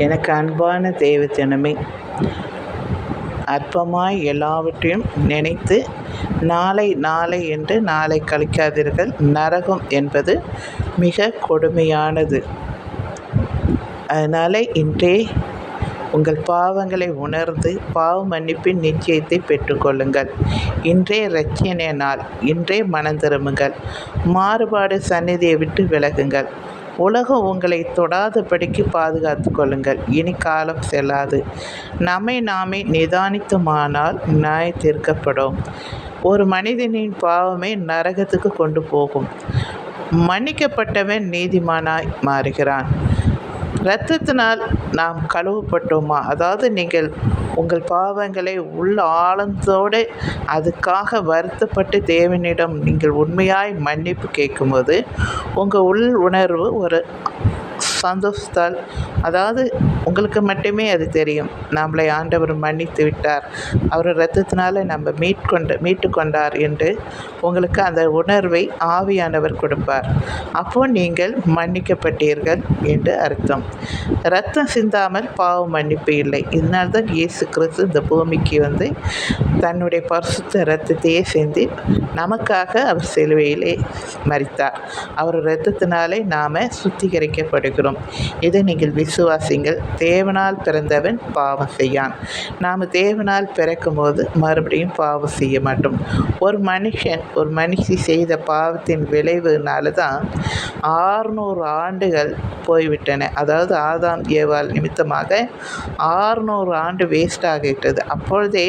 எனக்கு அன்பான தேவஜனமே, அற்பமாய் எல்லாவற்றையும் நினைத்து நாளை நாளை என்று நாளை கழிக்காதீர்கள். நரகம் என்பது மிக கொடுமையானது. அதனால் இன்றே உங்கள் பாவங்களை உணர்ந்து பாவ மன்னிப்பின் நிச்சயத்தை பெற்றுக்கொள்ளுங்கள். இன்றே இரட்சணிய நாள். இன்றே மனம் திரும்புங்கள். மாறுபாடு சந்நிதியை விட்டு விலகுங்கள். உலகம் உங்களை தொடாதபடிக்கு பாதுகாத்து கொள்ளுங்கள். இனி காலம் செல்லாது. நம்மை நாமே நிதானித்துமானால் நியாய தீர்க்கப்படும். ஒரு மனிதனின் பாவமே நரகத்துக்கு கொண்டு போகும். மன்னிக்கப்பட்டவன் நீதிமானாய் மாறுகிறான். இரத்தத்தினால் நாம் கழுவப்பட்டோமா? அதாவது நீங்கள் உங்கள் பாவங்களை உள்ள ஆழத்தோடு அதுக்காக வருத்தப்பட்டு தேவனிடம் நீங்கள் உண்மையாய் மன்னிப்பு கேட்கும்போது உங்கள் உள் உணர்வு ஒரு சந்தோஷத்தால், அதாவது உங்களுக்கு மட்டுமே அது தெரியும், நம்மளை ஆண்டவர் மன்னித்து விட்டார், அவர் இரத்தத்தினால நம்ம மீட்டு கொண்டார் என்று உங்களுக்கு அந்த உணர்வை ஆவியானவர் கொடுப்பார். அப்போது நீங்கள் மன்னிக்கப்பட்டீர்கள் என்று அர்த்தம். இரத்தம் சிந்தாமல் பாவ மன்னிப்பு இல்லை. இதனால்தான் இயேசு கிறிஸ்து இந்த பூமிக்கு வந்து தன்னுடைய பரிசுத்த இரத்தத்தையே சிந்தி நமக்காக அவர் சிலுவையிலே மரித்தார். அவர் இரத்தத்தினாலே நாம் சுத்திகரிக்கப்படுகிறோம். இதை நீங்கள் விசுவாசிங்கள். தேவனால் பிறந்தவன் பாவம் செய்யான். நாம் தேவனால் பிறக்கும் போது மறுபடியும் பாவம் செய்ய மாட்டோம். ஒரு மனுஷி செய்த பாவத்தின் விளைவுனால தான் 600 ஆண்டுகள் போய்விட்டன. அதாவது ஆதாம் ஏவாள் நிமித்தமாக 600 ஆண்டு வேஸ்ட் ஆகிவிட்டது. அப்பொழுதே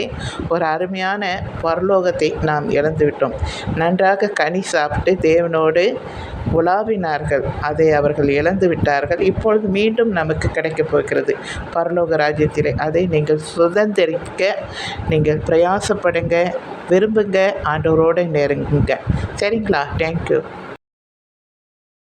ஒரு அருமையான பரலோகத்தை நாம் இழந்துவிட்டோம். நன்றாக கனி சாப்பிட்டு தேவனோடு உலாவினார்கள், அதை அவர்கள் இழந்து விட்டார்கள். இப்பொழுது மீண்டும் நமக்கு கிடைக்கப் போகிறது பரலோக ராஜ்யத்திலே. அதை நீங்கள் சுதந்திரிக்க நீங்கள் பிரயாசப்படுங்க, விரும்புங்க, ஆண்டவரோடு நெருங்குங்க. சரிங்களா? தேங்க்யூ.